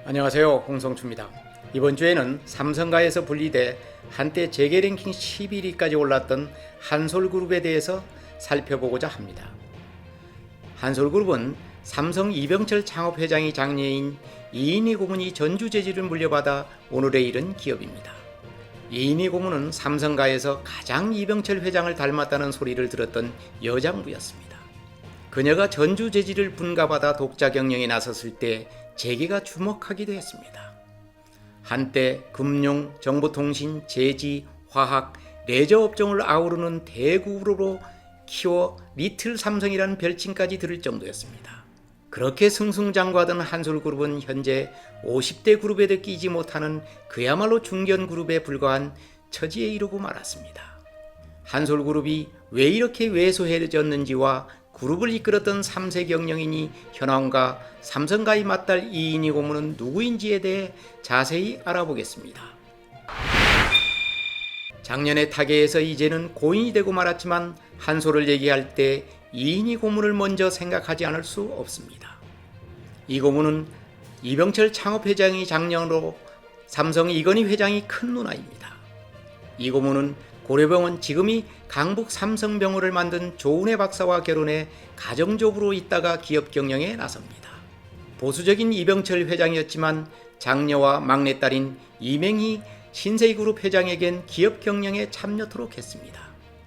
안녕하세요, 홍성추입니다. 이번 주에는 삼성가에서 분리돼 한때 재계 랭킹 11위까지 올랐던 한솔그룹에 대해서 살펴보고자 합니다. 한솔그룹은 삼성 이병철 창업회장이 장녀인 이인희 고문이 전주제지를 물려받아 오늘에 이른 기업입니다. 이인희 고문은 삼성가에서 가장 이병철 회장을 닮았다는 소리를 들었던 여장부였습니다. 그녀가 전주제지를 분가받아 독자 경영에 나섰을 때 재계가 주목하기도 했습니다. 한때 금융, 정보통신, 제지, 화학, 레저 업종을 아우르는 대그룹으로 키워 리틀 삼성이라는 별칭까지 들을 정도였습니다. 그렇게 승승장구하던 한솔그룹은 현재 50대 그룹에도 끼지 못하는 그야말로 중견그룹에 불과한 처지에 이르고 말았습니다. 한솔그룹이 왜 이렇게 왜소해졌는지와 그룹을 이끌었던 3세 경영인이 현황과 삼성가의 맏딸 이인희 고문은 누구인지에 대해 자세히 알아보겠습니다. 작년에 타계에서 이제는 고인이 되고 말았지만 한솔을 얘기할 때 이인희 고문을 먼저 생각하지 않을 수 없습니다. 이 고문은 이병철 창업회장이 장녀로 삼성 이건희 회장이 큰 누나입니다. 이 고문은 고려병원 지금이 강북 삼성병원을 만든 조은혜 박사와 결혼해 가정적으로 있다가 기업 경영에 나섭니다. 보수적인 이병철 회장이었지만 장녀와 막내딸인 이맹희 신세이그룹 회장에겐 기업 경영에 참여토록 했습니다.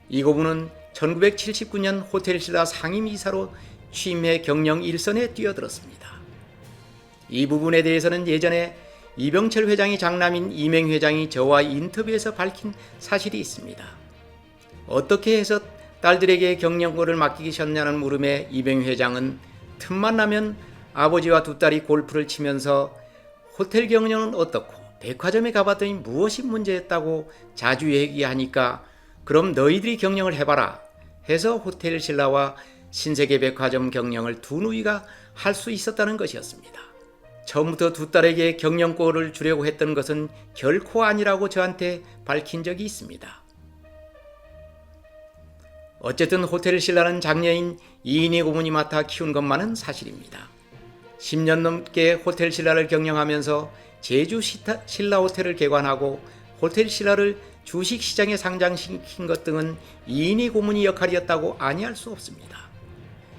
이 고문은 1979년 호텔신라 상임이사로 취임해 경영 일선에 뛰어들었습니다. 이 부분에 대해서는 예전에 이병철 회장이 장남인 이맹 회장이 저와 인터뷰에서 밝힌 사실이 있습니다. 어떻게 해서 딸들에게 경영권을 맡기셨냐는 물음에 이맹 회장은 틈만 나면 아버지와 두 딸이 골프를 치면서 호텔 경영은 어떻고 백화점에 가봤더니 무엇이 문제였다고 자주 얘기하니까 그럼 너희들이 경영을 해봐라 해서 호텔신라와 신세계백화점 경영을 두 누이가 할 수 있었다는 것이었습니다. 처음부터 두 딸에게 경영권을 주려고 했던 것은 결코 아니라고 저한테 밝힌 적이 있습니다. 어쨌든 호텔신라는 장녀인 이인희 고문이 맡아 키운 것만은 사실입니다. 10년 넘게 호텔신라를 경영하면서 제주 신라호텔을 개관하고 호텔신라를 주식시장에 상장시킨 것 등은 이인희 고문이 역할이었다고 아니할 수 없습니다.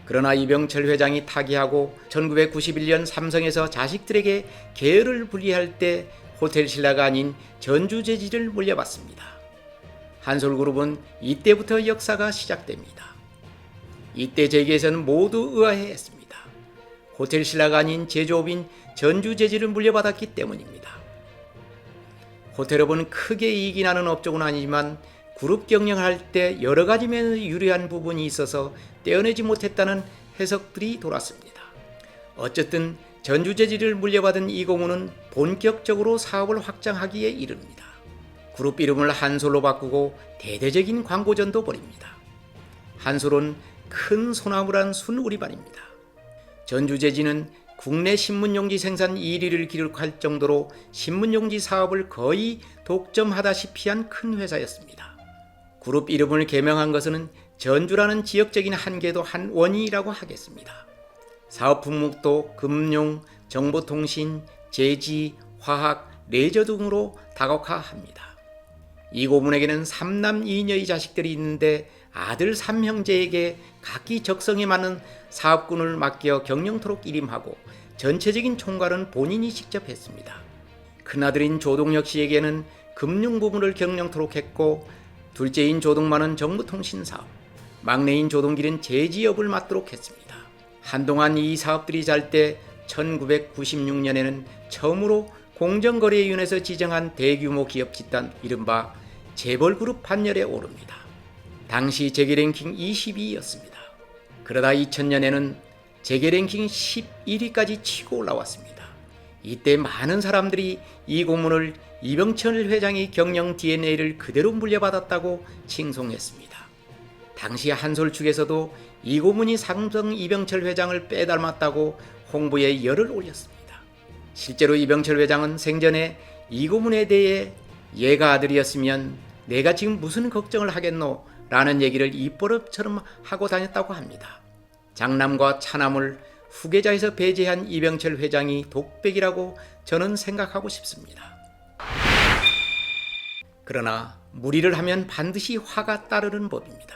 그러나 이병철 회장이 타계하고 1991년 삼성에서 자식들에게 계열을 분리할 때 호텔신라가 아닌 전주제지를 물려받습니다. 한솔그룹은 이때부터 역사가 시작됩니다. 이때 재계에서는 모두 의아해했습니다. 호텔신라가 아닌 제조업인 전주제지를 물려받았기 때문입니다. 호텔업은 크게 이익이 나는 업종은 아니지만 그룹 경영할 때 여러 가지 면에서 유리한 부분이 있어서 떼어내지 못했다는 해석들이 돌았습니다. 어쨌든 전주제지를 물려받은 이 고문은 본격적으로 사업을 확장하기에 이릅니다. 그룹 이름을 한솔로 바꾸고 대대적인 광고전도 벌입니다. 한솔은 큰 소나무란 순우리반입니다. 전주제지는 국내 신문용지 생산 1위를 기록할 정도로 신문용지 사업을 거의 독점하다시피 한 큰 회사였습니다. 그룹 이름을 개명한 것은 전주라는 지역적인 한계도 한 원인이라고 하겠습니다. 사업 품목도 금융, 정보통신, 제지, 화학, 레저 등으로 다각화합니다. 이 고문에게는 3남 2녀의 자식들이 있는데 아들 3형제에게 각기 적성에 맞는 사업군을 맡겨 경영토록 일임하고 전체적인 총괄은 본인이 직접 했습니다. 큰아들인 조동혁 씨에게는 금융 부문을 경영토록 했고 둘째인 조동만은 정보통신 사업, 막내인 조동길은 제지업을 맡도록 했습니다. 한동안 이 사업들이 잘 때 1996년에는 처음으로 공정거래위원회에서 지정한 대규모 기업 집단 이른바 재벌그룹 판열에 오릅니다. 당시 재계랭킹 22위였습니다. 그러다 2000년에는 재계랭킹 11위까지 치고 올라왔습니다. 이때 많은 사람들이 이 고문을 이병철 회장의 경영 DNA를 그대로 물려받았다고 칭송했습니다. 당시 한솔 측에서도 이 고문이 삼성 이병철 회장을 빼닮았다고 홍보에 열을 올렸습니다. 실제로 이병철 회장은 생전에 이 고문에 대해 얘가 아들이었으면 내가 지금 무슨 걱정을 하겠노? 라는 얘기를 입버릇처럼 하고 다녔다고 합니다. 장남과 차남을 후계자에서 배제한 이병철 회장이 독백이라고 저는 생각하고 싶습니다. 그러나 무리를 하면 반드시 화가 따르는 법입니다.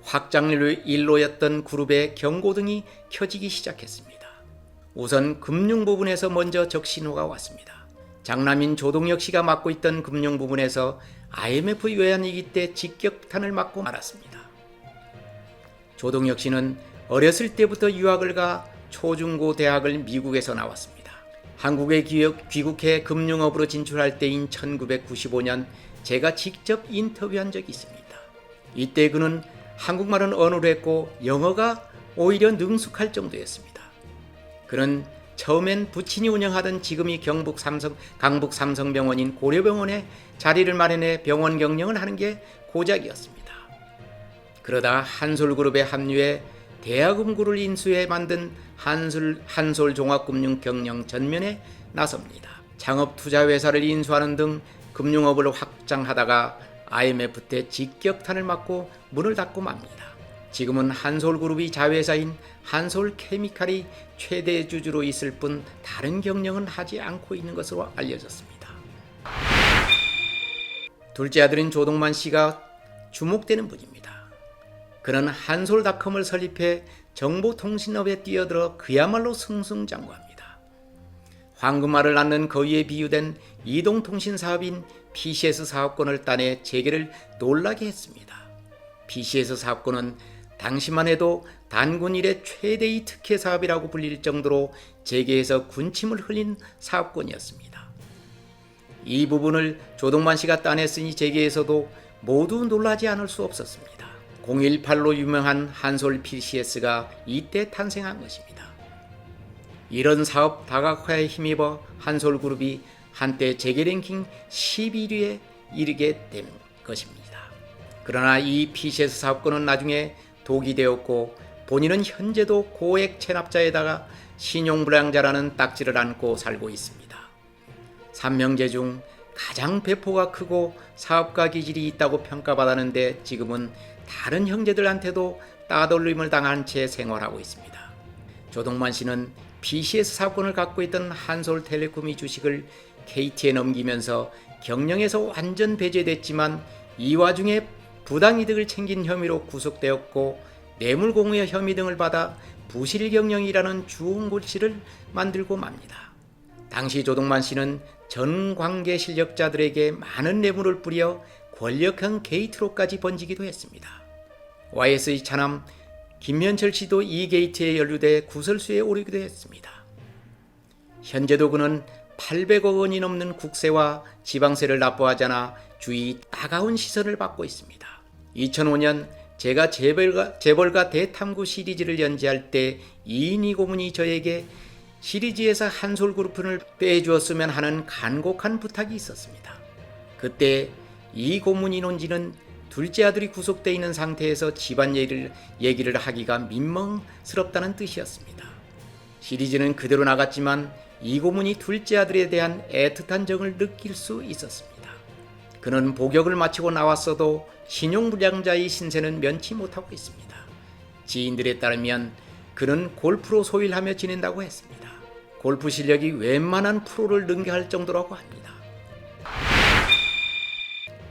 확장일로였던 그룹의 경고등이 켜지기 시작했습니다. 우선 금융 부분에서 먼저 적신호가 왔습니다. 장남인 조동혁 씨가 맡고 있던 금융 부분에서 IMF 외환위기 때 직격탄을 맞고 말았습니다. 조동혁 씨는 어렸을 때부터 유학을 가 초중고 대학을 미국에서 나왔습니다. 한국에 귀국해 금융업으로 진출할 때인 1995년 제가 직접 인터뷰한 적이 있습니다. 이때 그는 한국말은 언어로 했고 영어가 오히려 능숙할 정도였습니다. 그는 처음엔 부친이 운영하던 지금이 강북 삼성병원인 고려병원에 자리를 마련해 병원 경영을 하는 게 고작이었습니다. 그러다 한솔그룹에 합류해 대학음구를 인수해 만든 한솔종합금융 경영 전면에 나섭니다. 창업투자회사를 인수하는 등 금융업을 확장하다가 IMF 때 직격탄을 맞고 문을 닫고 맙니다. 지금은 한솔그룹이 자회사인 한솔케미칼이 최대 주주로 있을 뿐 다른 경영은 하지 않고 있는 것으로 알려졌습니다. 둘째 아들인 조동만 씨가 주목되는 분입니다. 그는 한솔닷컴을 설립해 정보통신업에 뛰어들어 그야말로 승승장구합니다. 황금알을 낳는 거위에 비유된 이동통신 사업인 PCS 사업권을 따내 재계를 놀라게 했습니다. PCS 사업권은 당시만 해도 단군 이래 최대의 특혜 사업이라고 불릴 정도로 재계에서 군침을 흘린 사업권이었습니다. 이 부분을 조동만 씨가 따냈으니 재계에서도 모두 놀라지 않을 수 없었습니다. 018로 유명한 한솔 PCS가 이때 탄생한 것입니다. 이런 사업 다각화에 힘입어 한솔그룹이 한때 재계 랭킹 11위에 이르게 된 것입니다. 그러나 이 PCS 사업권은 나중에 독이 되었고 본인은 현재도 고액 체납자에다가 신용불량자라는 딱지를 안고 살고 있습니다. 삼명제 중 가장 배포가 크고 사업가 기질이 있다고 평가받았는데 지금은 다른 형제들한테도 따돌림을 당한 채 생활하고 있습니다. 조동만 씨는 PCS 사업권을 갖고 있던 한솔텔레콤의 주식을 KT에 넘기면서 경영에서 완전 배제됐지만 이 와중에 부당이득을 챙긴 혐의로 구속되었고 뇌물공여 혐의 등을 받아 부실경영이라는 주홍골씨를 만들고 맙니다. 당시 조동만 씨는 전 관계 실력자들에게 많은 뇌물을 뿌려 권력형 게이트로까지 번지기도 했습니다. YS의 차남 김현철 씨도 이 게이트에 연루돼 구설수에 오르기도 했습니다. 현재도 그는 800억 원이 넘는 국세와 지방세를 납부하자나 주위 따가운 시선을 받고 있습니다. 2005년 제가 재벌가 대탐구 시리즈를 연재할 때 이인희 고문이 저에게 시리즈에서 한솔그룹을 빼주었으면 하는 간곡한 부탁이 있었습니다. 그때 이 고문이 논지는 둘째 아들이 구속되어 있는 상태에서 집안 얘기를 하기가 민망스럽다는 뜻이었습니다. 시리즈는 그대로 나갔지만 이 고문이 둘째 아들에 대한 애틋한 정을 느낄 수 있었습니다. 그는 복역을 마치고 나왔어도 신용불량자의 신세는 면치 못하고 있습니다. 지인들에 따르면 그는 골프로 소일하며 지낸다고 했습니다. 골프 실력이 웬만한 프로를 능가할 정도라고 합니다.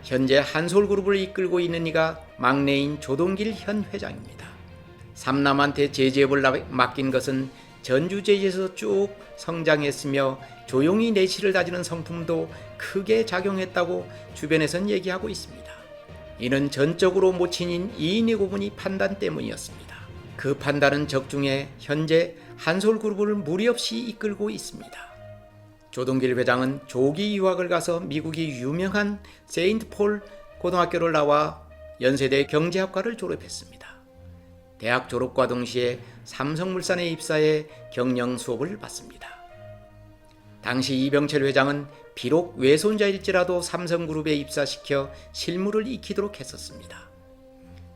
현재 한솔그룹을 이끌고 있는 이가 막내인 조동길 현 회장입니다. 삼남한테 제재업을 맡긴 것은 전주제지에서 쭉 성장했으며 조용히 내실을 다지는 성품도 크게 작용했다고 주변에선 얘기하고 있습니다. 이는 전적으로 모친인 이인희 고문이 판단 때문이었습니다. 그 판단은 적중해 현재 한솔그룹을 무리 없이 이끌고 있습니다. 조동길 회장은 조기 유학을 가서 미국이 유명한 세인트폴 고등학교를 나와 연세대 경제학과를 졸업했습니다. 대학 졸업과 동시에 삼성물산에 입사해 경영 수업을 받습니다. 당시 이병철 회장은 비록 외손자일지라도 삼성그룹에 입사시켜 실무를 익히도록 했었습니다.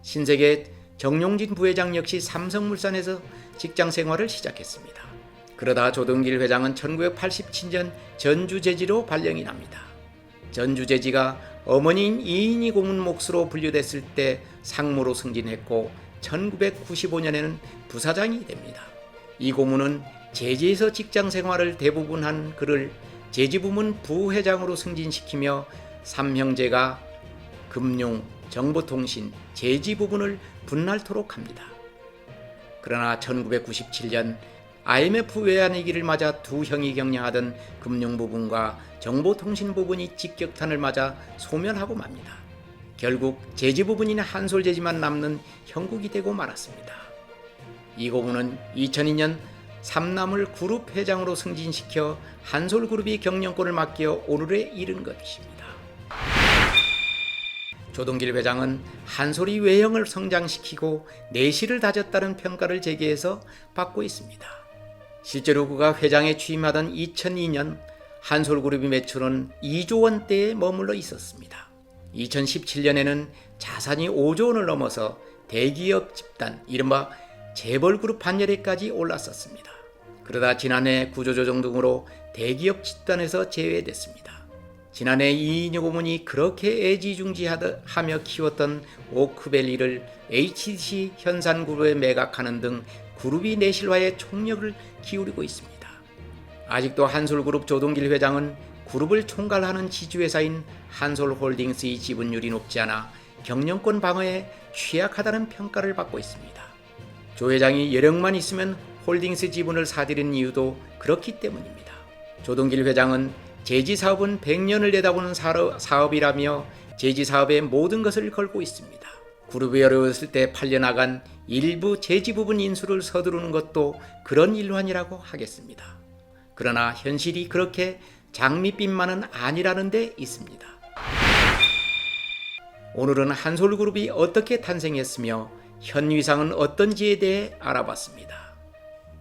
신세계 정용진 부회장 역시 삼성물산에서 직장 생활을 시작했습니다. 그러다 조동길 회장은 1987년 전주제지로 발령이 납니다. 전주제지가 어머니인 이인희 고문 몫으로 분류됐을 때 상무로 승진했고 1995년에는 부사장이 됩니다. 이 고문은 제지에서 직장 생활을 대부분 한 그를 제지부문 부회장으로 승진시키며 삼형제가 금융, 정보통신, 제지 부분을 분할토록 합니다. 그러나 1997년 IMF 외환위기를 맞아 두 형이 경영하던 금융 부분과 정보통신 부분이 직격탄을 맞아 소멸하고 맙니다. 결국 제지 부분인 한솔제지만 남는 형국이 되고 말았습니다. 이 고문은 2002년 삼남을 그룹 회장으로 승진시켜 한솔그룹이 경영권을 맡겨 오늘에 이른 것입니다. 조동길 회장은 한솔이 외형을 성장시키고 내실을 다졌다는 평가를 재계에서 받고 있습니다. 실제로 그가 회장에 취임하던 2002년 한솔그룹의 매출은 2조 원대에 머물러 있었습니다. 2017년에는 자산이 5조 원을 넘어서 대기업 집단, 이른바 재벌그룹 반열에까지 올랐었습니다. 그러다 지난해 구조조정 등으로 대기업 집단에서 제외됐습니다. 지난해 이인영 고문이 그렇게 애지중지하며 키웠던 오크밸리를 HTC 현산그룹에 매각하는 등 그룹이 내실화에 총력을 기울이고 있습니다. 아직도 한솔그룹 조동길 회장은 그룹을 총괄하는 지주회사인 한솔홀딩스의 지분율이 높지 않아 경영권 방어에 취약하다는 평가를 받고 있습니다. 조 회장이 여력만 있으면 홀딩스 지분을 사들인 이유도 그렇기 때문입니다. 조동길 회장은 제지사업은 100년을 내다보는 사업이라며 제지사업에 모든 것을 걸고 있습니다. 그룹이 어려웠을 때 팔려나간 일부 제지 부분 인수를 서두르는 것도 그런 일환이라고 하겠습니다. 그러나 현실이 그렇게 장밋빛만은 아니라는 데 있습니다. 오늘은 한솔그룹이 어떻게 탄생했으며 현 위상은 어떤지에 대해 알아봤습니다.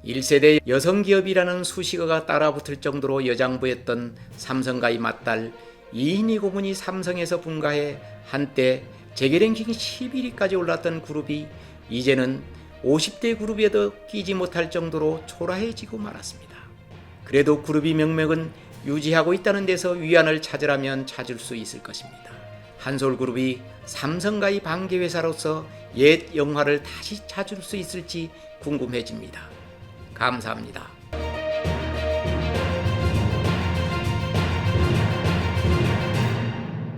1세대 여성기업이라는 수식어가 따라붙을 정도로 여장부였던 삼성과의 맞딸 이인희 고문이 삼성에서 분가해 한때 재계랭킹 11위까지 올랐던 그룹이 이제는 50대 그룹에도 끼지 못할 정도로 초라해지고 말았습니다. 그래도 그룹의 명맥은 유지하고 있다는 데서 위안을 찾으라면 찾을 수 있을 것입니다. 한솔그룹이 삼성과의 반계회사로서 옛 영화를 다시 찾을 수 있을지 궁금해집니다. 감사합니다.